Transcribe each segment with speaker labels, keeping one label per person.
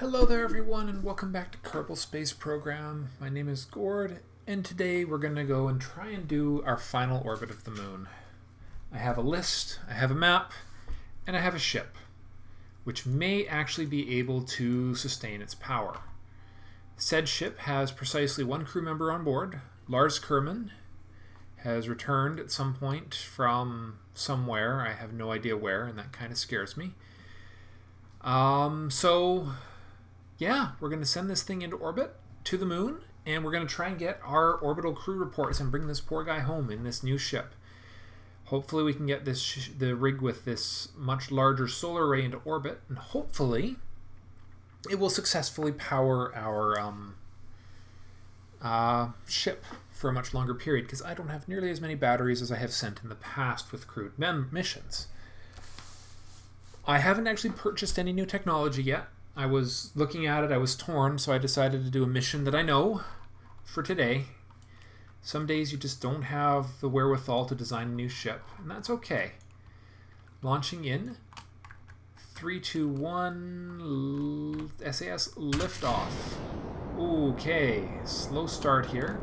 Speaker 1: Hello there everyone and welcome back to Kerbal Space Program. My name is Gord and today we're going to go and try and do our final orbit of the moon. I have a list, I have a map, and I have a ship, which may actually be able to sustain its power. Said ship has precisely one crew member on board. Lars Kerman has returned at some point from somewhere. I have no idea where, and that kind of scares me. Yeah, we're going to send this thing into orbit to the moon, and we're going to try and get our orbital crew reports and bring this poor guy home in this new ship. Hopefully we can get the rig with this much larger solar array into orbit, and hopefully it will successfully power our ship for a much longer period, because I don't have nearly as many batteries as I have sent in the past with crewed missions. I haven't actually purchased any new technology yet. I was looking at it, I was torn, so I decided to do a mission that I know for today. Some days you just don't have the wherewithal to design a new ship, and that's okay. Launching in 3, 2, 1, SAS liftoff. Okay, slow start here.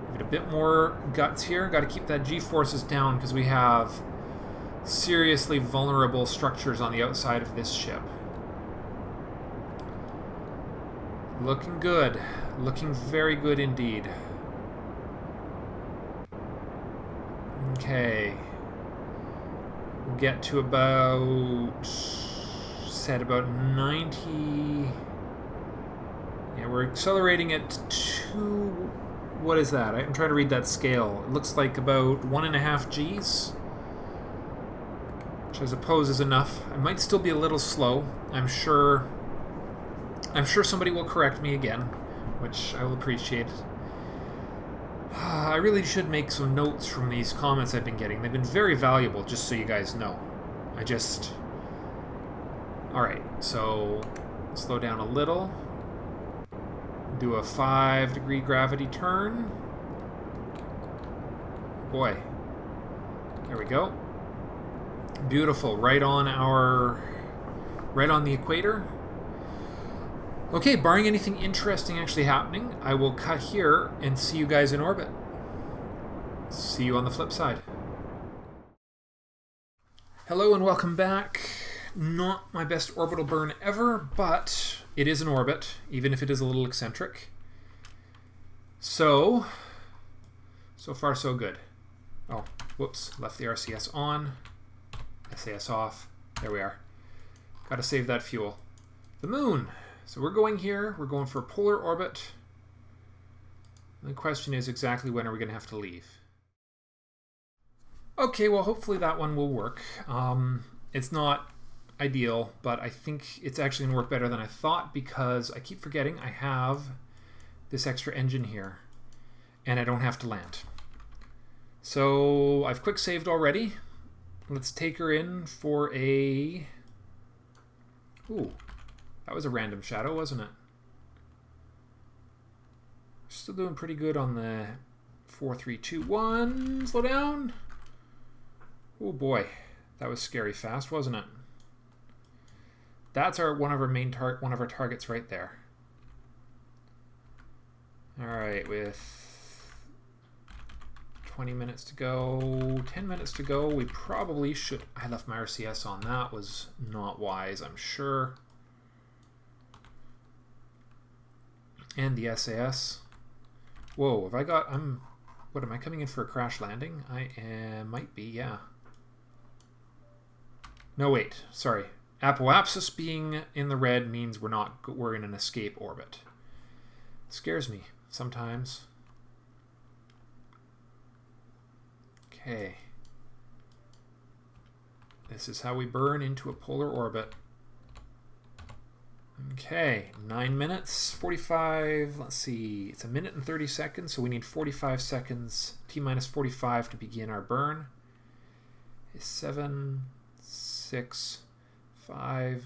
Speaker 1: Give it a bit more guts here. Got to keep that G-forces down because we have seriously vulnerable structures on the outside of this ship. Looking good. Looking very good indeed. Okay. We'll get to about 90. Yeah, we're accelerating at 2. What is that? I'm trying to read that scale. It looks like about 1.5 Gs, which I suppose is enough. I might still be a little slow. I'm sure somebody will correct me again, which I will appreciate. I really should make some notes from these comments I've been getting. They've been very valuable, just so you guys know. Alright, so slow down a little. Do a 5-degree gravity turn. Boy. There we go. Beautiful. Right on the equator. Okay, barring anything interesting actually happening, I will cut here and see you guys in orbit. See you on the flip side. Hello and welcome back. Not my best orbital burn ever, but it is an orbit, even if it is a little eccentric. So far so good. Oh, whoops, left the RCS on. SAS off. There we are. Gotta save that fuel. The moon. So we're going here, we're going for a polar orbit. And the question is exactly when are we going to have to leave? Okay, well hopefully that one will work. It's not ideal, but I think it's actually going to work better than I thought because I keep forgetting I have this extra engine here and I don't have to land. So I've quick saved already. Let's take her in for a... Ooh. That was a random shadow, wasn't it? Still doing pretty good on the 4, 3, 2, 1. Slow down. Oh boy, that was scary fast, wasn't it? That's one of our targets right there. All right, with 20 minutes to go, 10 minutes to go, we probably should. I left my RCS on. That was not wise, I'm sure. And the SAS. Whoa, have I got... What, am I coming in for a crash landing? I am... Might be, yeah. No, wait. Sorry. Apoapsis being in the red means we're in an escape orbit. It scares me sometimes. Okay. This is how we burn into a polar orbit. Okay, 9 minutes, 45, let's see, it's 1 minute and 30 seconds, so we need 45 seconds, T-minus 45 to begin our burn. 7, 6, 5,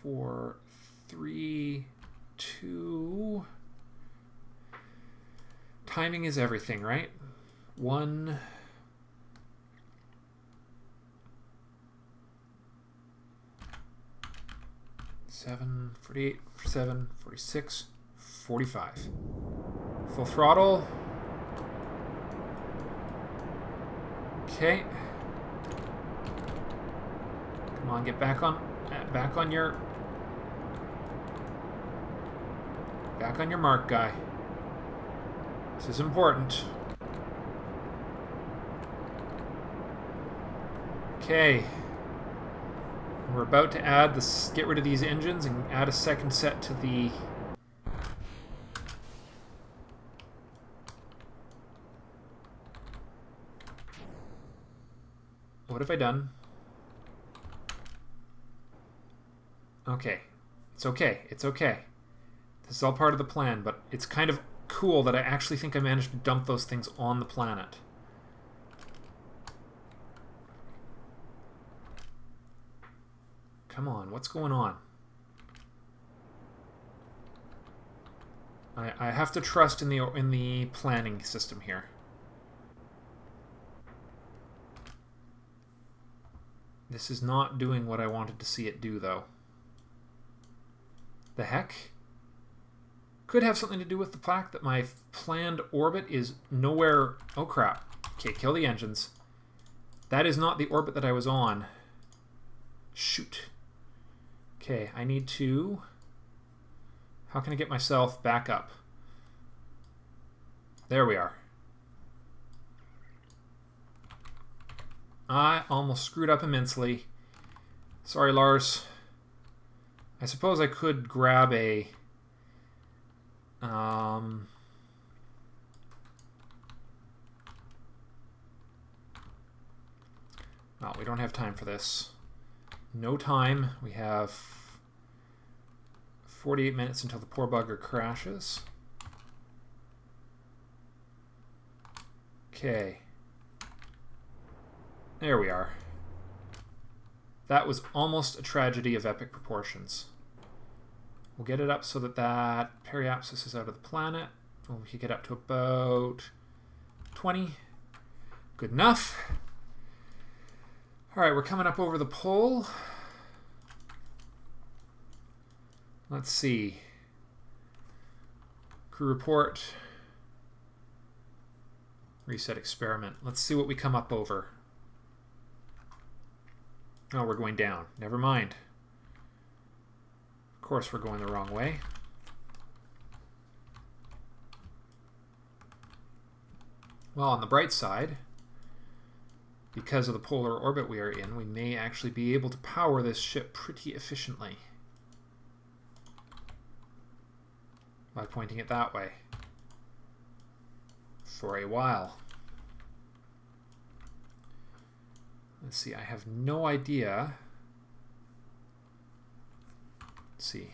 Speaker 1: 4, 3, 2... Timing is everything, right? 1... 47, 48, 47, 46, 45. Full throttle. Okay. Come on, get back on your mark, guy. This is important. Okay. We're about to add this, get rid of these engines and add a second set to the what have I done? Okay. It's okay. It's okay. This is all part of the plan, but it's kind of cool that I actually think I managed to dump those things on the planet. Come on, what's going on? I have to trust in the planning system here. This is not doing what I wanted to see it do, though. The heck? Could have something to do with the fact that my planned orbit is nowhere... Oh, crap. Okay, kill the engines. That is not the orbit that I was on. Shoot. Okay, I need to... How can I get myself back up? There we are. I almost screwed up immensely. Sorry, Lars. I suppose I could grab a... No, we don't have time for this. No time. We have 48 minutes until the poor bugger crashes. Okay. There we are. That was almost a tragedy of epic proportions. We'll get it up so that that periapsis is out of the planet. We'll get it up to about 20. Good enough. All right, we're coming up over the pole. Let's see. Crew report. Reset experiment. Let's see what we come up over. Oh, we're going down. Never mind. Of course we're going the wrong way. Well, on the bright side, because of the polar orbit we are in, we may actually be able to power this ship pretty efficiently by pointing it that way for a while. Let's see, I have no idea. Let's see.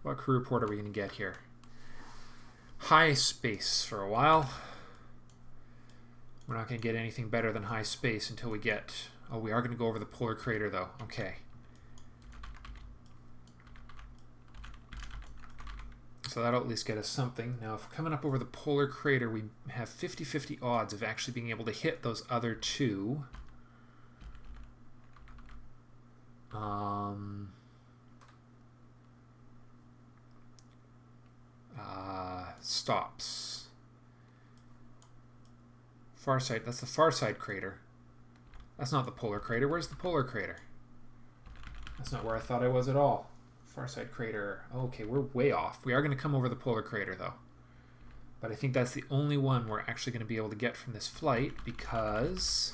Speaker 1: What crew report are we going to get here? High space for a while. We're not going to get anything better than high space until we get... Oh, we are going to go over the polar crater, though. Okay. So that'll at least get us something. Now, if we're coming up over the polar crater, we have 50-50 odds of actually being able to hit those other two. Stops. Far side. That's the far side crater. That's not the polar crater. Where's the polar crater? That's not where I thought I was at all. Far side crater. Okay, we're way off. We are going to come over the polar crater, though. But I think that's the only one we're actually going to be able to get from this flight because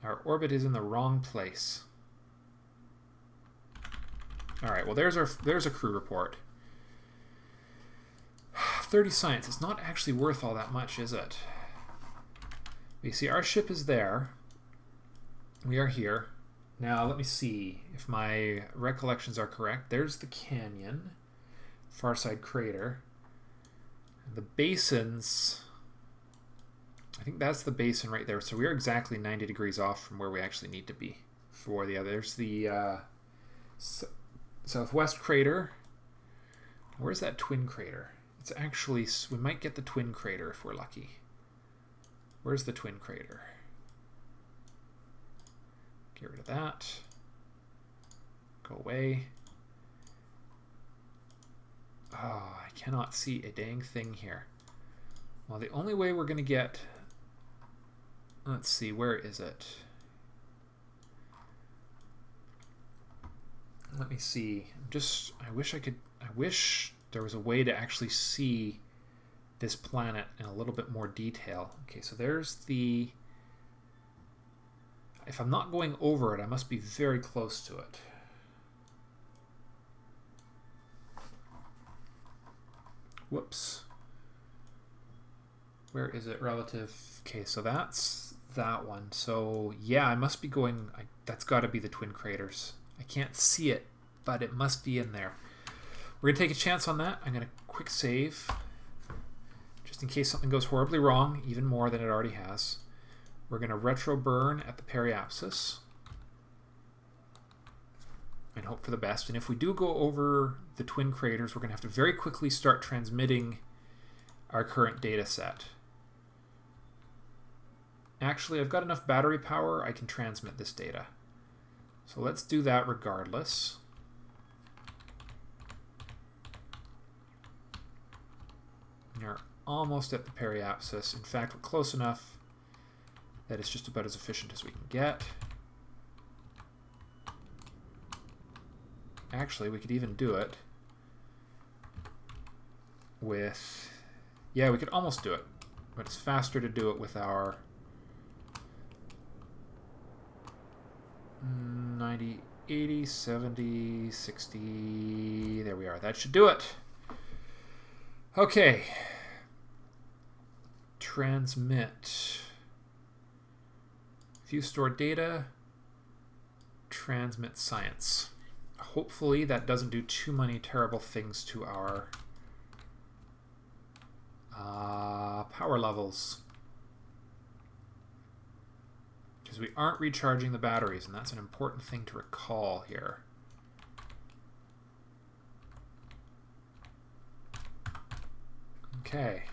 Speaker 1: our orbit is in the wrong place. All right, well, there's a crew report. 30 science. It's not actually worth all that much, is it? You see, our ship is there. We are here. Now, let me see if my recollections are correct. There's the canyon, far side crater. The basins, I think that's the basin right there. So we are exactly 90 degrees off from where we actually need to be for the other. There's the southwest crater. Where's that twin crater? It's actually, we might get the twin crater if we're lucky. Where's the twin crater? Get rid of that. Go away. Oh, I cannot see a dang thing here. Well, the only way we're going to get... Let's see, where is it? Let me see. I wish there was a way to actually see this planet in a little bit more detail. Okay, so there's the... If I'm not going over it, I must be very close to it. Whoops. Where is it relative? Okay, so that's that one. So yeah, I must be going... that's got to be the twin craters. I can't see it, but it must be in there. We're going to take a chance on that. I'm going to quick save, just in case something goes horribly wrong, even more than it already has. We're going to retro burn at the periapsis and hope for the best. And if we do go over the twin craters, we're going to have to very quickly start transmitting our current data set. Actually, I've got enough battery power, I can transmit this data. So let's do that regardless. We're almost at the periapsis. In fact, we're close enough that it's just about as efficient as we can get. Actually, we could even do it with... Yeah, we could almost do it, but it's faster to do it with our 90, 80, 70, 60... There we are. That should do it. Okay. Transmit. View stored data. Transmit science. Hopefully that doesn't do too many terrible things to our power levels. Because we aren't recharging the batteries, and that's an important thing to recall here. Okay.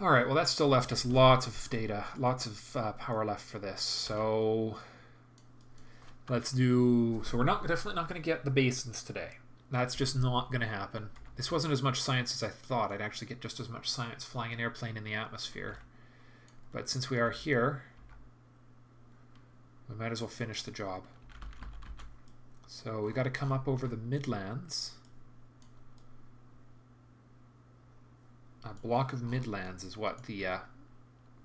Speaker 1: All right, well, that still left us lots of data, lots of power left for this. So let's do... So we're definitely not going to get the basins today. That's just not going to happen. This wasn't as much science as I thought. I'd actually get just as much science flying an airplane in the atmosphere. But since we are here, we might as well finish the job. So we got to come up over the Midlands. A block of Midlands is what the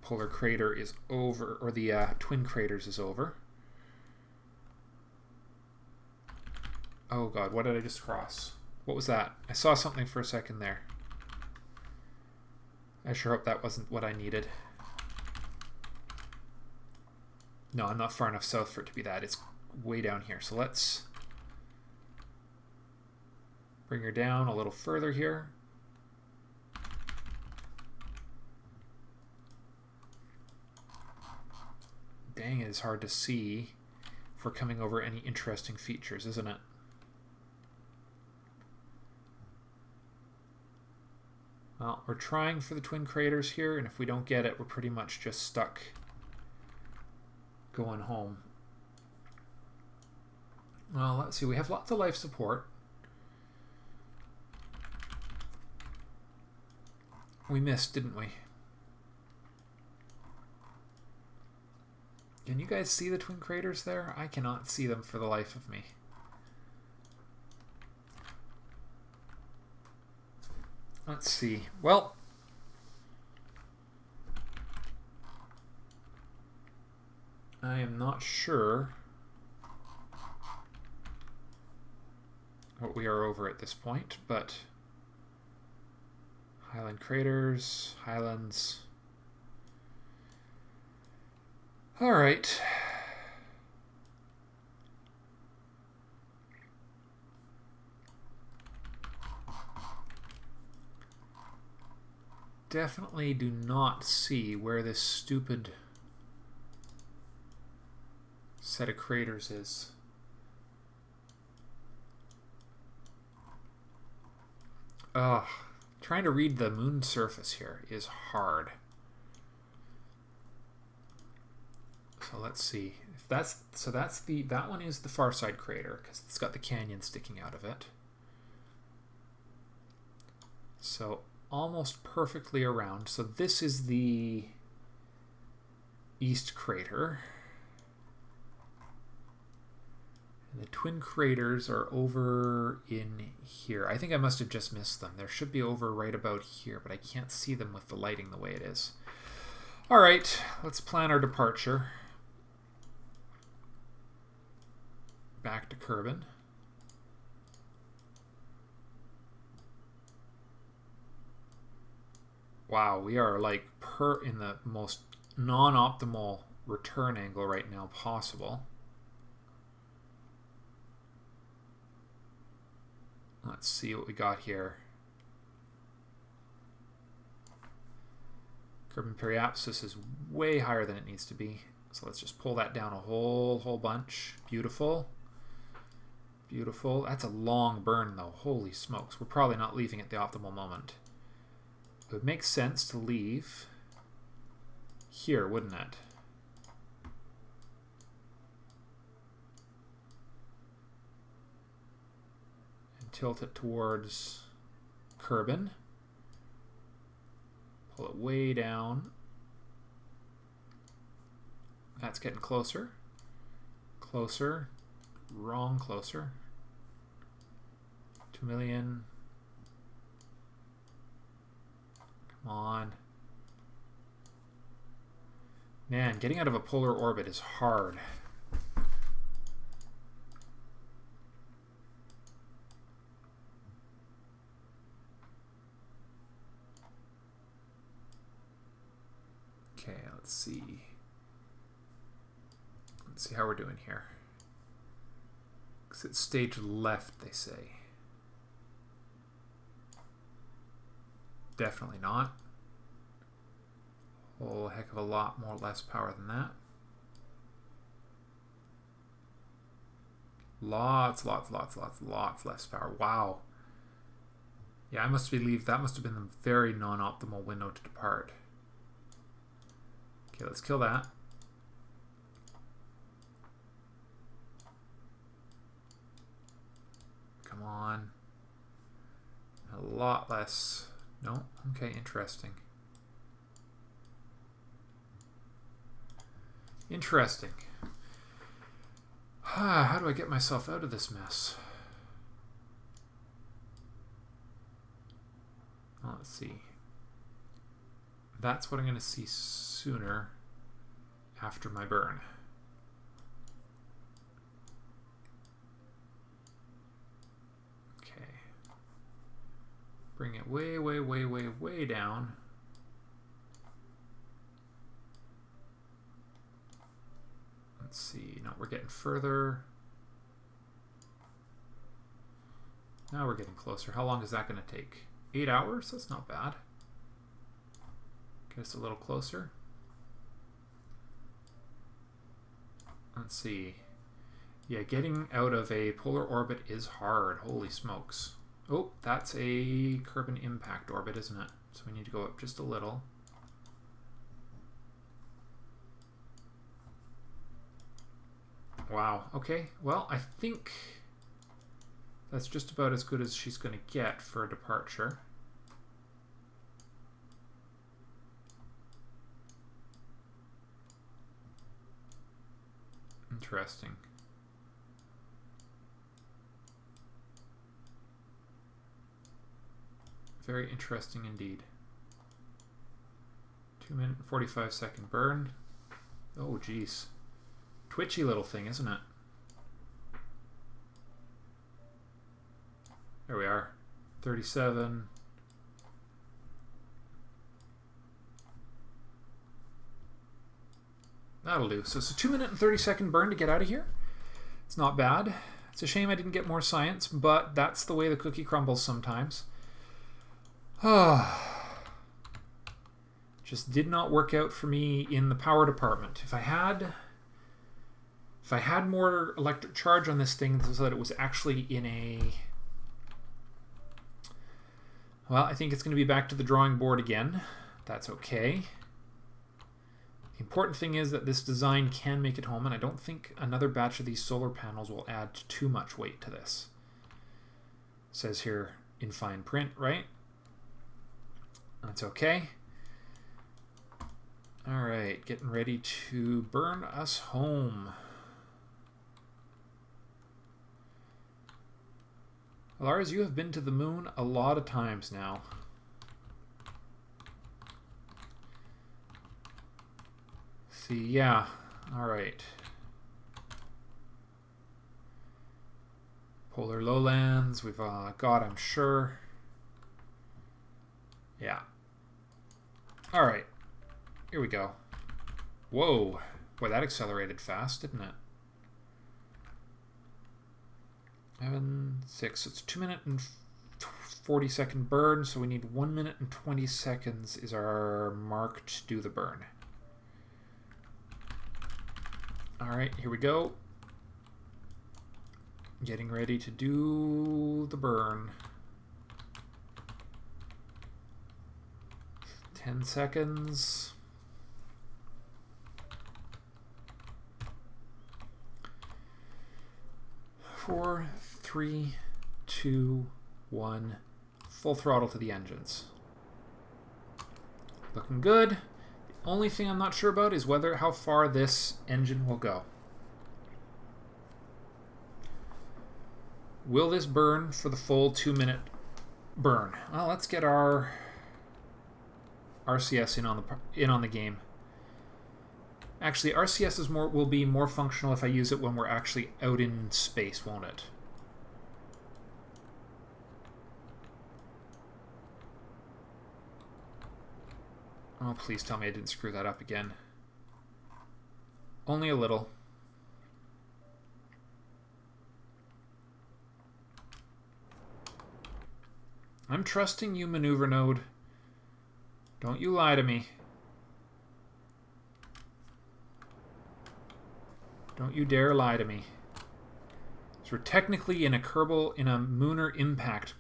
Speaker 1: polar crater is over, or the twin craters is over. Oh god, what did I just cross? What was that? I saw something for a second there. I sure hope that wasn't what I needed. No, I'm not far enough south for it to be that. It's way down here. So let's bring her down a little further here. Dang, it is hard to see if we're coming over any interesting features, isn't it? Well, we're trying for the twin craters here, and if we don't get it, we're pretty much just stuck going home. Well, let's see. We have lots of life support. We missed, didn't we? Can you guys see the twin craters there? I cannot see them for the life of me. Let's see. Well, I am not sure what we are over at this point, but Highland craters, Highlands. All right. Definitely do not see where this stupid set of craters is. Ugh. Trying to read the moon surface here is hard. So let's see. If that one is the far side crater because it's got the canyon sticking out of it. So almost perfectly around. So this is the east crater. And the twin craters are over in here. I think I must have just missed them. There should be over right about here, but I can't see them with the lighting the way it is. All right, let's plan our departure. Back to Kerbin. Wow, we are like in the most non-optimal return angle right now possible. Let's see what we got here. Kerbin Periapsis is way higher than it needs to be. So let's just pull that down a whole bunch. Beautiful. Beautiful. That's a long burn though. Holy smokes. We're probably not leaving at the optimal moment. It would make sense to leave here, wouldn't it? And tilt it towards Kerbin. Pull it way down. That's getting closer. Closer. Wrong closer. 2 million. Come on. Man, getting out of a polar orbit is hard. Okay, let's see. Let's see how we're doing here. It's stage left, they say. Definitely not. Whole heck of a lot more less power than that. Lots less power. Wow. Yeah, I must believe that must have been the very non-optimal window to depart. Okay, let's kill that. Come on. A lot less. No? Okay, interesting. Interesting. How do I get myself out of this mess? Well, let's see. That's what I'm going to see sooner after my burn. Okay. Bring it way down. Let's see. Now we're getting further. Now we're getting closer. How long is that going to take? 8 hours? That's not bad. Get us a little closer. Let's see. Yeah, getting out of a polar orbit is hard. Holy smokes. Oh, that's a Kerbin impact orbit, isn't it? So we need to go up just a little. Wow. Okay. Well, I think that's just about as good as she's going to get for a departure. Interesting. Very interesting indeed. 2 minute and 45-second burn. Oh, geez. Twitchy little thing, isn't it? There we are. 37. That'll do. So it's a 2 minute and 30-second burn to get out of here. It's not bad. It's a shame I didn't get more science, but that's the way the cookie crumbles sometimes. Just did not work out for me in the power department. If I had more electric charge on this thing so that it was actually in a... Well, I think it's going to be back to the drawing board again. That's okay. The important thing is that this design can make it home, and I don't think another batch of these solar panels will add too much weight to this. It says here in fine print, right? That's okay. All right, getting ready to burn us home. Lars, you have been to the moon a lot of times now. See, yeah, all right. Polar lowlands, we've got, I'm sure. Yeah. All right, here we go. Whoa, boy, that accelerated fast, didn't it? 7, 6, it's 2 minute and 40 second burn, so we need 1 minute and 20 seconds is our mark to do the burn. All right, here we go. Getting ready to do the burn. 10 seconds. 4, 3, 2, 1. Full throttle to the engines. Looking good. The only thing I'm not sure about is how far this engine will go. Will this burn for the full 2 minute burn? Well, let's get our RCS in on the game. Actually, RCS will be more functional if I use it when we're actually out in space, won't it? Oh, please tell me I didn't screw that up again. Only a little. I'm trusting you, maneuver node. Don't you lie to me. Don't you dare lie to me. So we're technically in a Mooner impact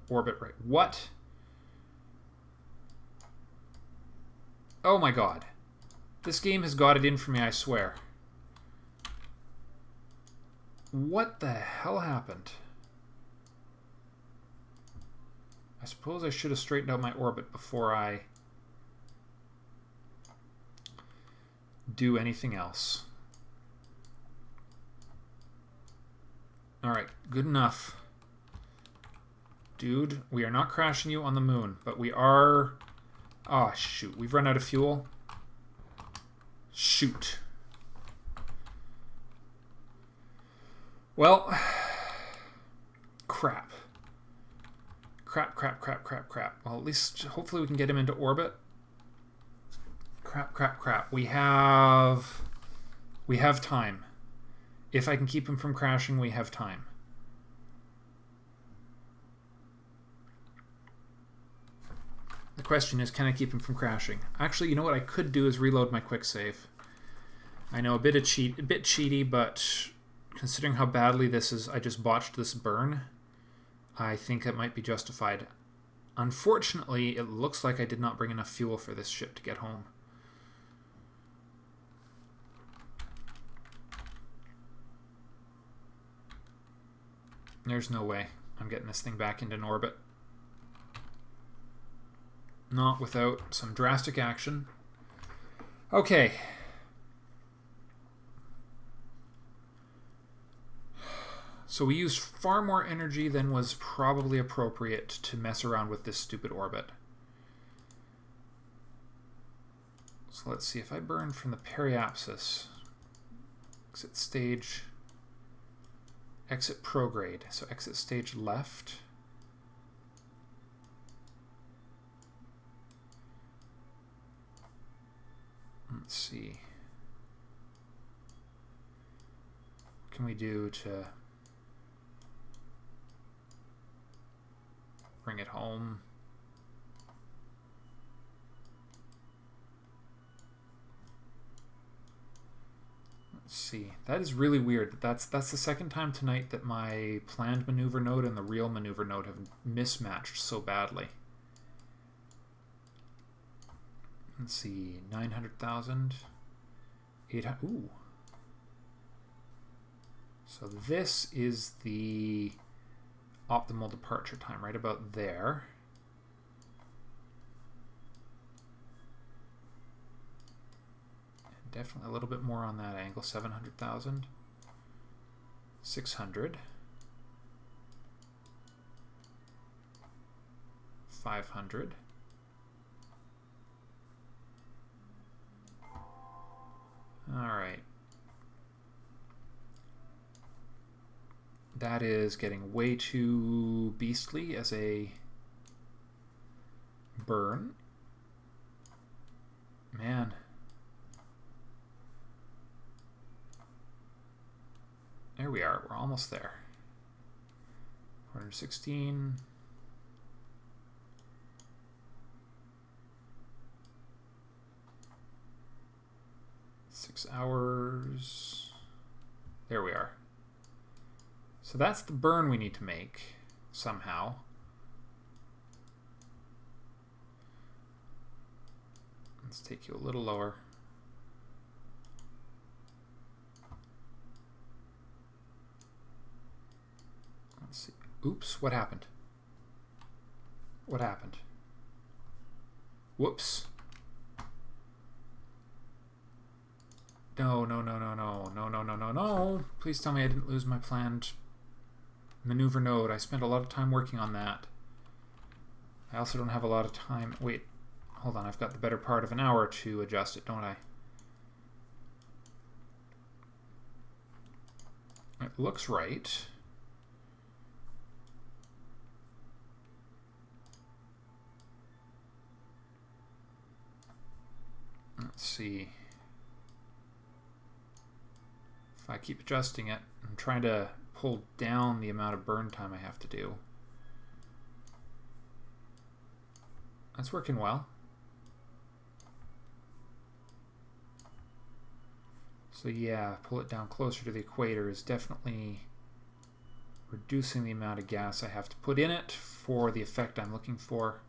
Speaker 1: orbit, right? What? Oh my god. This game has got it in for me, I swear. What the hell happened? I suppose I should have straightened out my orbit before I do anything else. Alright, good enough. Dude, we are not crashing you on the moon, but we are... Oh, shoot. We've run out of fuel. Shoot. Well, crap. Crap. Well, at least, hopefully we can get him into orbit. Crap. We have time. If I can keep him from crashing, we have time. The question is, can I keep him from crashing? Actually, you know what I could do is reload my quick save. I know a bit cheaty, but considering how badly this is, I just botched this burn, I think it might be justified. Unfortunately, it looks like I did not bring enough fuel for this ship to get home. There's no way I'm getting this thing back into an orbit. Not without some drastic action. Okay. So we used far more energy than was probably appropriate to mess around with this stupid orbit. So let's see if I burn from the periapsis. Exit stage. Exit prograde. So exit stage left. Let's see. What can we do to bring it home? Let's see. That is really weird. That's the second time tonight that my planned maneuver node and the real maneuver node have mismatched so badly. Let's see, 900,000. 800. Ooh. So this is the optimal departure time, right about there. And definitely a little bit more on that angle, 700,000. 600. 500. All right. That is getting way too beastly as a burn. Man. There we are. We're almost there. 416. Six hours. There we are. So that's the burn we need to make somehow. Let's take you a little lower. Let's see. Oops, what happened? What happened? Whoops. No, no, no, no, no, no, no, no, no, no. Please tell me I didn't lose my planned maneuver node. I spent a lot of time working on that. I also don't have a lot of time. Wait, hold on. I've got the better part of an hour to adjust it, don't I? It looks right. Let's see. If I keep adjusting it, I'm trying to pull down the amount of burn time I have to do. That's working well. So yeah, pull it down closer to the equator is definitely reducing the amount of gas I have to put in it for the effect I'm looking for.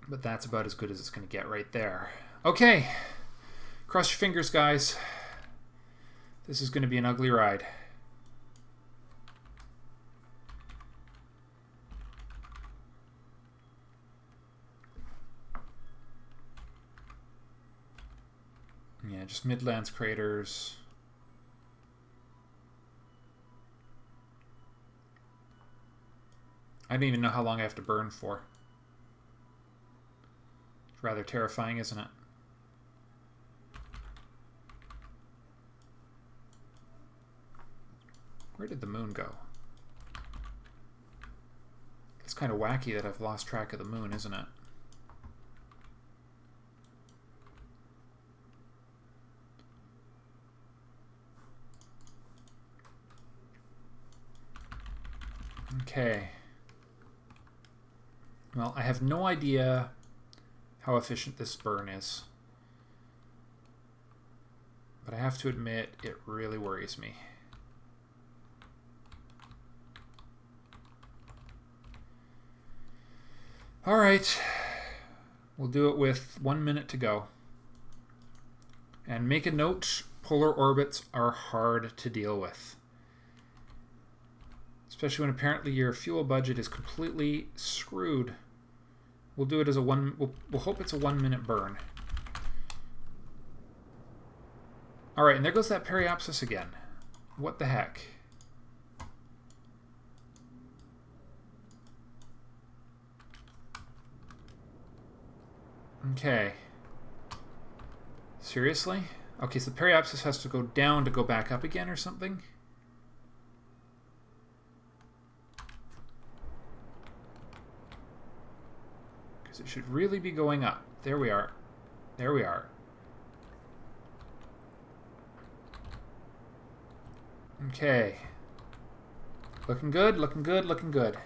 Speaker 1: But that's about as good as it's going to get right there. Okay, cross your fingers, guys. This is going to be an ugly ride. Yeah, just Midlands craters. I don't even know how long I have to burn for. It's rather terrifying, isn't it? Where did the moon go? It's kind of wacky that I've lost track of the moon, isn't it? Okay. Well, I have no idea how efficient this burn is. But I have to admit, it really worries me. All right, we'll do it with 1 minute to go. And make a note, polar orbits are hard to deal with. Especially when apparently your fuel budget is completely screwed. We'll do it as a we'll hope it's a 1 minute burn. All right, and there goes that periapsis again. What the heck? Okay. Seriously? Okay, so the periapsis has to go down to go back up again or something? Because it should really be going up. There we are. There we are. Okay. Looking good, looking good, looking good.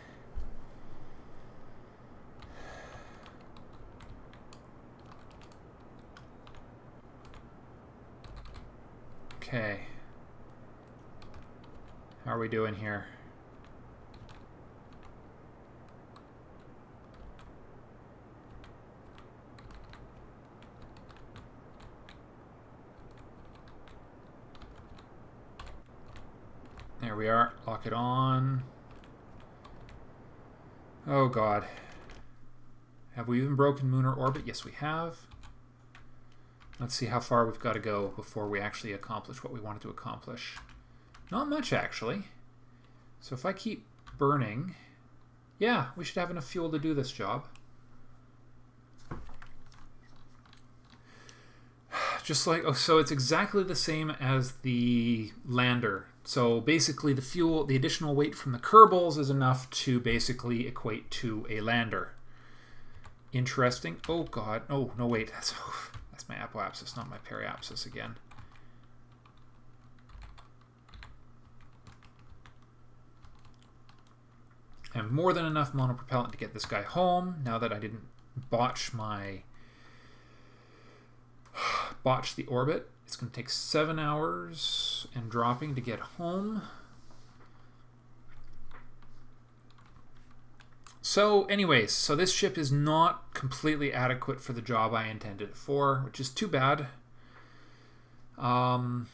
Speaker 1: Okay. How are we doing here? There we are. Lock it on. Oh god. Have we even broken lunar orbit? Yes, we have. Let's see how far we've got to go before we actually accomplish what we wanted to accomplish. Not much, actually. So if I keep burning... Yeah, we should have enough fuel to do this job. Just like... Oh, so it's exactly the same as the lander. So basically the fuel, the additional weight from the Kerbals is enough to basically equate to a lander. Interesting. Oh god. Oh, no, wait. That's my apoapsis, not my periapsis again. I have more than enough monopropellant to get this guy home, now that I didn't botch the orbit. It's going to take 7 hours and dropping to get home. So anyways, so this ship is not completely adequate for the job I intended it for, which is too bad. Obviously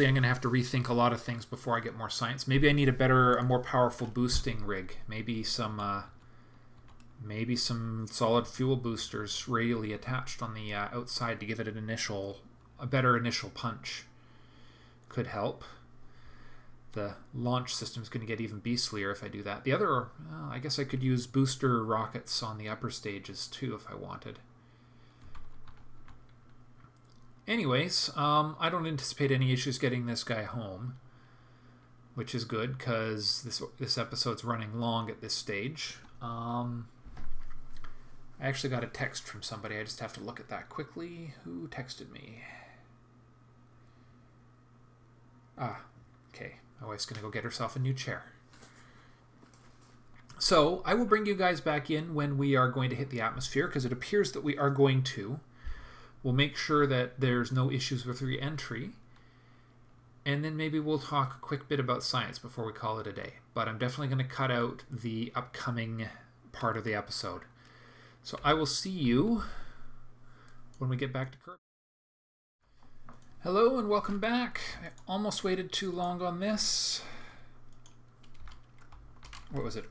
Speaker 1: I'm going to have to rethink a lot of things before I get more science. Maybe I need a more powerful boosting rig. Maybe some solid fuel boosters radially attached on the outside to give it a better initial punch. Could help. The launch system is going to get even beastlier if I do that. The other, I guess I could use booster rockets on the upper stages too if I wanted. Anyways, I don't anticipate any issues getting this guy home, which is good because this episode's running long at this stage. I actually got a text from somebody. I just have to look at that quickly. Who texted me? Ah, okay. My wife's going to go get herself a new chair. So, I will bring you guys back in when we are going to hit the atmosphere, because it appears that we are going to. We'll make sure that there's no issues with re-entry. And then maybe we'll talk a quick bit about science before we call it a day. But I'm definitely going to cut out the upcoming part of the episode. So I will see you when we get back to Kerbal. Hello and welcome back. I almost waited too long on this. What was it?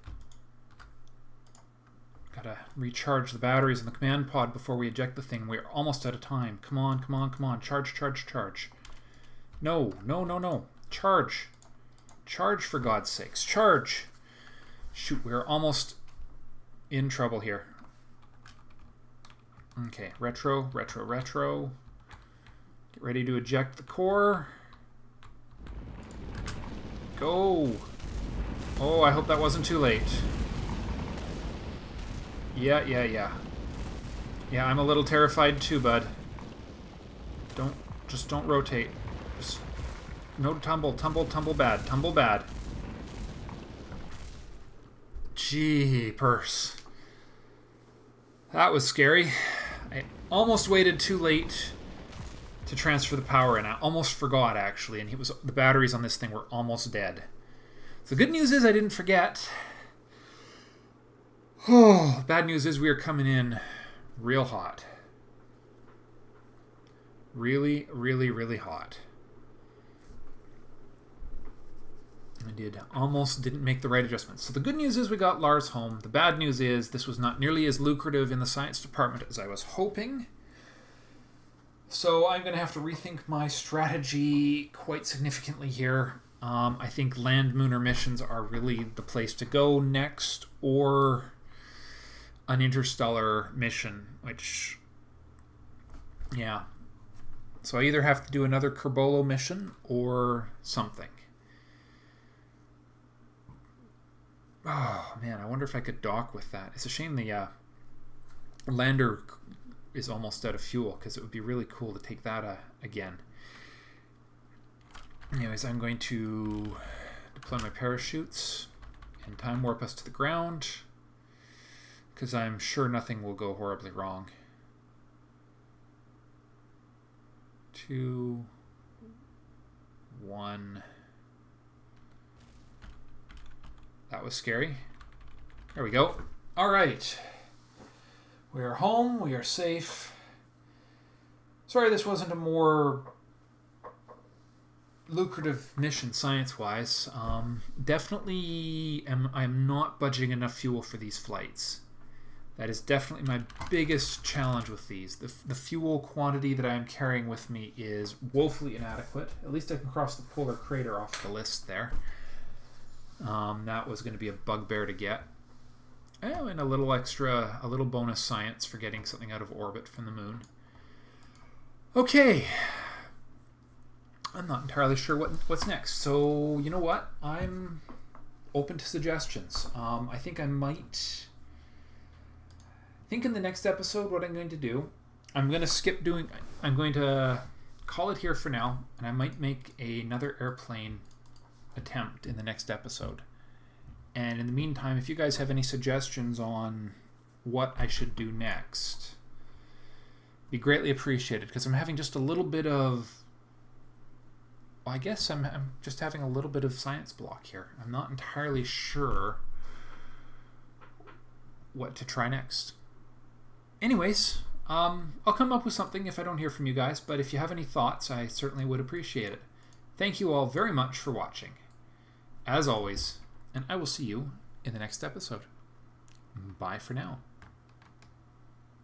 Speaker 1: Gotta recharge the batteries in the command pod before we eject the thing. We're almost out of time. Come on, come on, come on. Charge, charge, charge. No, no, no, no. Charge. Charge, for God's sakes. Charge. Shoot, we're almost in trouble here. Okay, retro, retro, retro. Get ready to eject the core. Go. Oh, I hope that wasn't too late. Yeah. Yeah, I'm a little terrified too, bud. Just don't rotate. Just no tumble bad. Tumble bad. Jeepers. That was scary. I almost waited too late to transfer the power in. I almost forgot, actually, and the batteries on this thing were almost dead. So the good news is I didn't forget. Oh, bad news is we are coming in real hot. Really, really, really hot. I almost didn't make the right adjustments. So the good news is we got Lars home. The bad news is this was not nearly as lucrative in the science department as I was hoping. So I'm going to have to rethink my strategy quite significantly here. I think land lunar missions are really the place to go next, or an interstellar mission, which, yeah. So I either have to do another Kerbollo mission or something. Oh, man, I wonder if I could dock with that. It's a shame the lander is almost out of fuel, because it would be really cool to take that again. Anyways, I'm going to deploy my parachutes and time warp us to the ground, because I'm sure nothing will go horribly wrong. 2, 1. That was scary. There we go. All right. We are home. We are safe. Sorry this wasn't a more lucrative mission science-wise. Definitely I'm not budgeting enough fuel for these flights. That is definitely my biggest challenge with these. The fuel quantity that I am carrying with me is woefully inadequate. At least I can cross the polar crater off the list there. That was going to be a bugbear to get. Oh, and a little bonus science for getting something out of orbit from the moon. Okay. I'm not entirely sure what's next. So, you know what? I'm open to suggestions. I think in the next episode what I'm going to do, I'm going to call it here for now, and I might make another airplane attempt in the next episode. And in the meantime, if you guys have any suggestions on what I should do next, be greatly appreciated, because I'm having just a little bit of... Well, I guess I'm just having a little bit of science block here. I'm not entirely sure what to try next. Anyways, I'll come up with something if I don't hear from you guys, but if you have any thoughts, I certainly would appreciate it. Thank you all very much for watching, as always, and I will see you in the next episode. Bye for now.